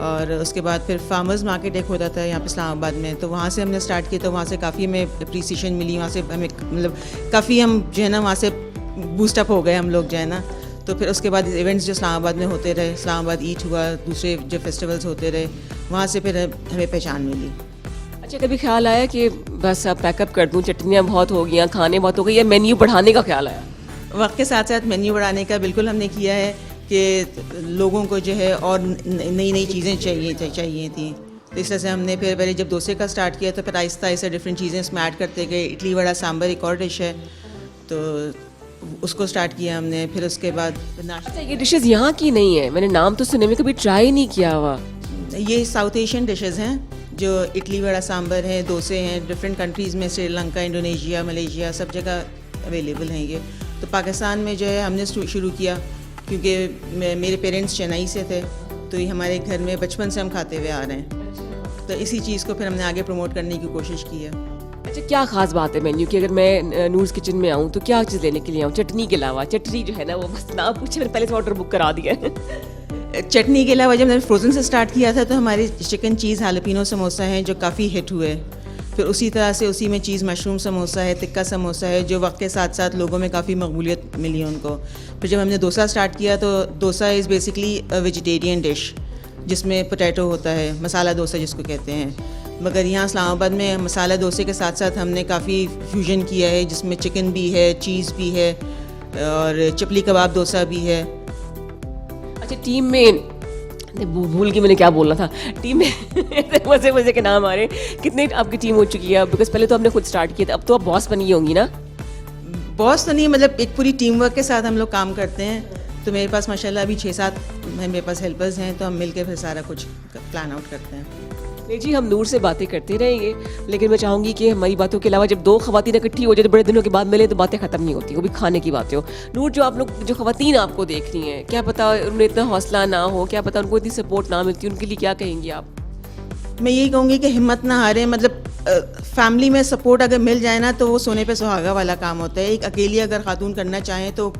और उसके बाद फिर फार्मर्स मार्केट एक होता था यहाँ पे इस्लामाबाद में, तो वहाँ से हमने स्टार्ट किया, तो वहाँ से काफ़ी हमें अप्रिसिएशन मिली, वहाँ से हमें मतलब काफ़ी हम जो है ना वहाँ से बूस्टअप हो गए हम लोग जो है ना। तो फिर उसके बाद इवेंट्स जो इस्लामाबाद में होते रहे, इस्लामाबाद ईट हुआ, दूसरे जो फेस्टिवल्स होते रहे, वहाँ से फिर हमें पहचान मिली। अच्छा, कभी ख्याल आया कि बस अब पैकअप कर दूँ, चटनियाँ बहुत हो गई, खाने बहुत हो गई, या मेन्यू बढ़ाने का ख्याल आया? वक्त के साथ साथ मेन्यू बढ़ाने का बिल्कुल हमने किया है कि लोगों को जो है और नई नई चीज़ें चाहिए थी। तो इस तरह से हमने फिर पहले जब डोसे का स्टार्ट किया तो फिर आहिस्ता आहिस्ता डिफरेंट चीज़ें इसमें ऐड करते गए। इडली वड़ा सांभर एक और डिश है, तो उसको स्टार्ट किया हमने। फिर उसके बाद अच्छा, ये डिशेस यहाँ की नहीं है, मैंने नाम तो सुने में कभी ट्राई नहीं किया हुआ। ये साउथ एशियन डिशेस हैं, जो इडली वड़ा सांभर है, डोसे हैं, डिफरेंट कंट्रीज़ में श्रीलंका, इंडोनेशिया, मलेशिया सब जगह अवेलेबल हैं ये। तो पाकिस्तान में जो है हमने शुरू किया क्योंकि मेरे पेरेंट्स चेन्नई से थे, तो ये हमारे घर में बचपन से हम खाते हुए आ रहे हैं, तो इसी चीज़ को फिर हमने आगे प्रमोट करने की कोशिश की है। अच्छा, क्या खास बात है मेन्यू की? अगर मैं नूर्स किचन में आऊँ तो क्या चीज़ लेने के लिए आऊँ? चटनी के अलावा, चटनी जो है ना वो बस ना पूछे, मैंने पहले से ऑर्डर बुक करा दिया है। चटनी के अलावा जब मैंने फ्रोज़न से स्टार्ट किया था तो हमारे चिकन चीज़ हालपिनो समोसा हैं जो काफ़ी हिट हुए। फिर उसी तरह से उसी में चीज़ मशरूम समोसा है, टिक्का समोसा है, जो वक्त के साथ साथ लोगों में काफ़ी मकबूलियत मिली उनको। फिर जब हमने डोसा स्टार्ट किया तो dosa is basically a vegetarian dish जिसमें पोटैटो होता है, मसाला डोसा जिसको कहते हैं। मगर यहाँ इस्लामाबाद में मसाला डोसे के साथ साथ हमने काफ़ी फ्यूजन किया है, जिसमें चिकन भी है, चीज़ भी है और चपली कबाब डोसा भी है। अच्छा, टीम में भूल गई मैंने क्या बोलना था। टीम में मजे मजे के नाम आ रहे हैं। कितनी आपकी टीम हो चुकी है? बिकॉज पहले तो आपने खुद स्टार्ट किया था, अब तो आप बॉस बनी होंगी ना? बॉस तो नहीं, मतलब एक पूरी टीम वर्क के साथ हम लोग काम करते हैं। तो मेरे पास माशाल्लाह अभी 6-7 मेरे पास हेल्पर्स हैं, तो हम मिलकर फिर सारा कुछ प्लान आउट करते हैं। नहीं जी, हम नूर से बातें करते रहेंगे, लेकिन मैं चाहूँगी कि हमारी बातों के अलावा जब दो खवातीन इकट्ठी हो जाए तो बड़े दिनों के बाद मिले तो बातें ख़त्म नहीं होती, वो भी खाने की बातें हो। नूर, जो आप लोग जो खवातीन आपको देख रही हैं, क्या पता उन्हें इतना हौसला ना हो, क्या पता उनको इतनी सपोर्ट ना मिलती, उनके लिए क्या कहेंगी आप? मैं यही कहूँगी कि हिम्मत ना हारें। मतलब फैमिली में सपोर्ट अगर मिल जाए ना तो वो सोने पे सुहागा वाला काम होता है। एक अकेली अगर खातून करना चाहें तो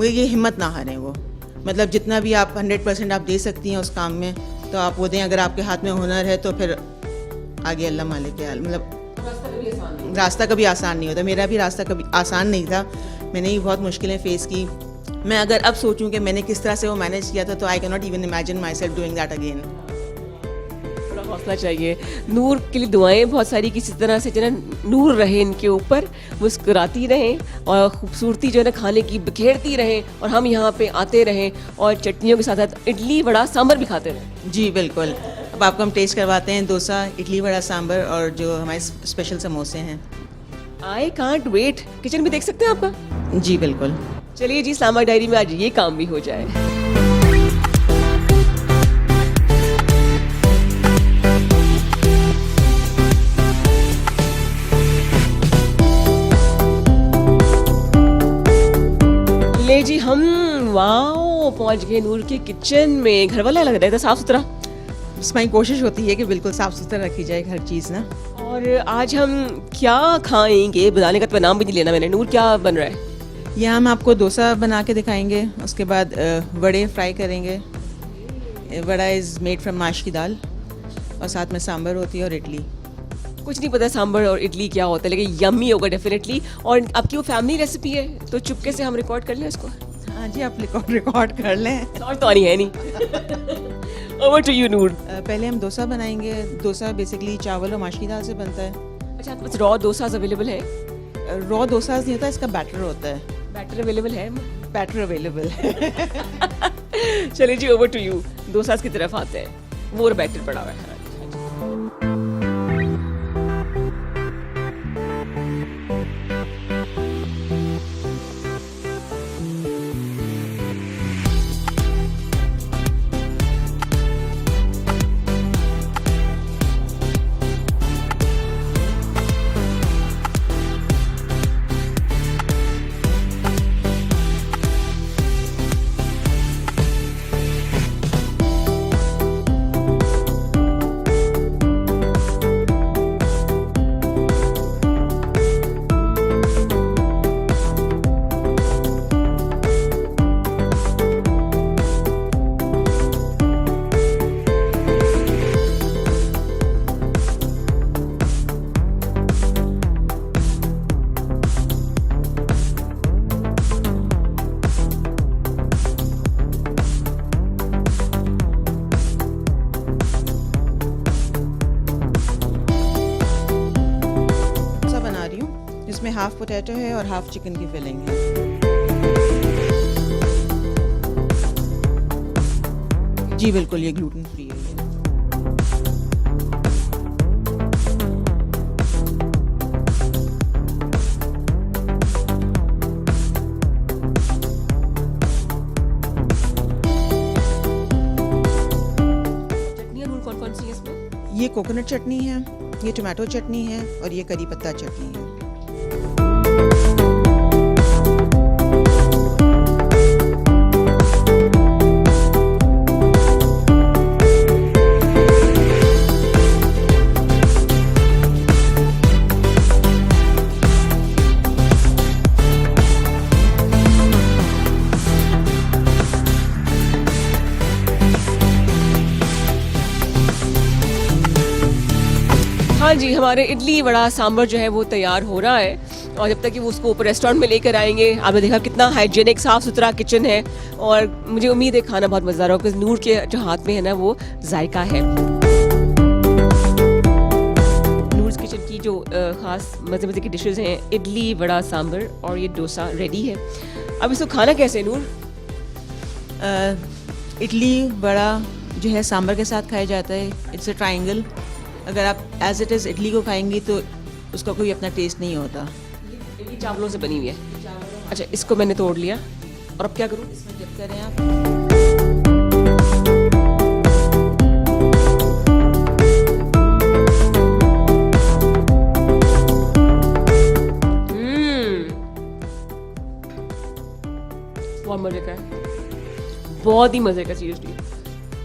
ये हिम्मत ना हारें वो। मतलब जितना भी आप 100% आप दे सकती हैं उस काम में तो आप वो दें। अगर आपके हाथ में हुनर है तो फिर आगे अल्लाह मालिक के हाल। मतलब रास्ता कभी आसान नहीं होता। मेरा भी रास्ता कभी आसान नहीं था, मैंने भी बहुत मुश्किलें फेस की। मैं अगर अब सोचूं कि मैंने किस तरह से वो मैनेज किया था तो I can not even imagine my self doing that again. थोड़ा हौसला चाहिए। नूर के लिए दुआएं बहुत सारी, किसी तरह से जो है नूर रहे इनके ऊपर, मुस्कुराती रहें और खूबसूरती जो है ना खाने की बिखेरती रहें, और हम यहाँ पे आते रहें और चटनियों के साथ साथ इडली वड़ा सांभर भी खाते रहें। जी बिल्कुल। अब आपको हम टेस्ट करवाते हैं डोसा, इडली वड़ा सांभर और जो हमारे स्पेशल समोसे हैं। I can't wait. किचन भी देख सकते हैं आपका? जी बिल्कुल। चलिए जी, इस्लामाबाद डायरी में आज ये काम भी हो जाए। ले जी, हम वाओ पहुंच गए नूर के किचन में। घर वाला लग रहा था, साफ सुथरा। बस मेरी कोशिश होती है कि बिल्कुल साफ़ सुथरा रखी जाए हर चीज़ ना। और आज हम क्या खाएंगे बताने का तो नाम भी नहीं लेना मैंने। नूर, क्या बन रहा है? यहाँ हम आपको डोसा बना के दिखाएंगे, उसके बाद वड़े फ्राई करेंगे। वड़ा इज़ मेड फ्रॉम माश की दाल और साथ में सांभर होती है और इडली। कुछ नहीं पता सांभर और इडली क्या होता है, लेकिन यम्मी होगा डेफिनेटली। और आपकी वो फैमिली रेसिपी है तो चुपके से हम रिकॉर्ड कर लें उसको। हाँ जी, आप रिकॉर्ड कर लें। और तो नहीं है नहीं। ओवर टू यू नूर। पहले हम डोसा बनाएंगे। डोसा बेसिकली चावल और माश की दाल से बनता है। अच्छा, आपके पास रॉ डोसाज अवेलेबल है? रॉ डोसा नहीं होता, इसका बैटर होता है। बैटर अवेलेबल है? बैटर अवेलेबल है। चलिए जी, ओवर टू यू। डोसाज की तरफ आते हैं। वो बैटर पड़ा हुआ है। हाफ पोटैटो है और हाफ चिकन की फिलिंग है। जी बिल्कुल, ये ग्लूटेन फ्री है। चटनियाँ नूर कौन कौन सी है इसमें? ये कोकोनट चटनी है, ये टमाटो चटनी है और ये करी पत्ता चटनी है। हाँ जी, हमारे इडली वड़ा सांभर जो है वो तैयार हो रहा है और जब तक कि वो उसको ऊपर रेस्टोरेंट में लेकर आएंगे। आपने देखा कितना हाइजीनिक साफ़ सुथरा किचन है और मुझे उम्मीद है खाना बहुत मज़ेदार होगा क्योंकि नूर के जो हाथ में है ना वो जायका है। नूर्स किचन की जो ख़ास मज़े मज़े की डिशेज़ हैं, इडली वड़ा सांभर और ये डोसा रेडी है। अब इसको खाना कैसे है नूर? इडली वड़ा जो है सांभर के साथ खाया जाता है। It's a triangle. अगर आप एज इट इज़ इडली को खाएंगी तो उसका कोई अपना टेस्ट नहीं होता। इडली चावलों से बनी हुई है। अच्छा, इसको मैंने तोड़ लिया और अब क्या करूँ? इसमें डिप करें आप। बहुत मज़े का है, बहुत ही मज़े का। सीरियसली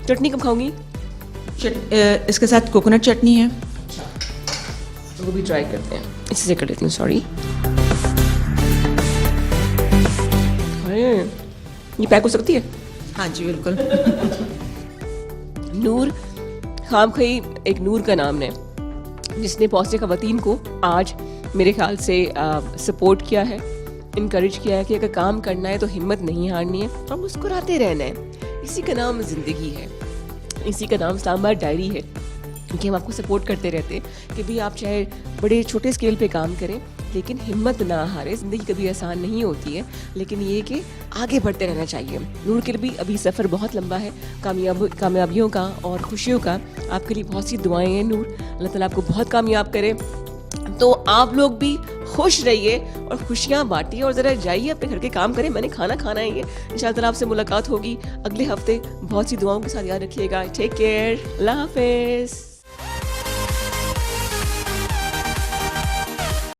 चटनी कब खाऊंगी? इसके साथ कोकोनट चटनी है। वो भी ट्राई करते हैं, इसी से कर लेती हूँ। सॉरी, ये पैक हो सकती है? हाँ जी बिल्कुल। नूर खामखई एक नूर का नाम है जिसने पौसे ख़वातीन को आज मेरे ख्याल से सपोर्ट किया है, इनकरेज किया है कि अगर काम करना है तो हिम्मत नहीं हारनी है और मुस्कुराते रहना है। इसी का नाम ज़िंदगी है, इसी का नाम इस्लामाबाद डायरी है कि हम आपको सपोर्ट करते रहते हैं कि भी आप चाहे बड़े छोटे स्केल पे काम करें लेकिन हिम्मत ना हारें। ज़िंदगी कभी आसान नहीं होती है, लेकिन ये कि आगे बढ़ते रहना चाहिए। नूर के लिए भी अभी सफ़र बहुत लंबा है कामयाबियों का और खुशियों का। आपके लिए बहुत सी दुआएं हैं नूर, अल्लाह ताला आपको बहुत कामयाब करे। तो आप लोग भी खुश रहिए और खुशियाँ बांटिए और ज़रा जाइए अपने घर के काम करें। मैंने खाना खाना है, ये इंशाअल्लाह ताला आपसे मुलाकात होगी अगले हफ्ते। बहुत सी दुआओं के साथ याद रखिएगा। टेक केयर, अल्लाह हाफिज़।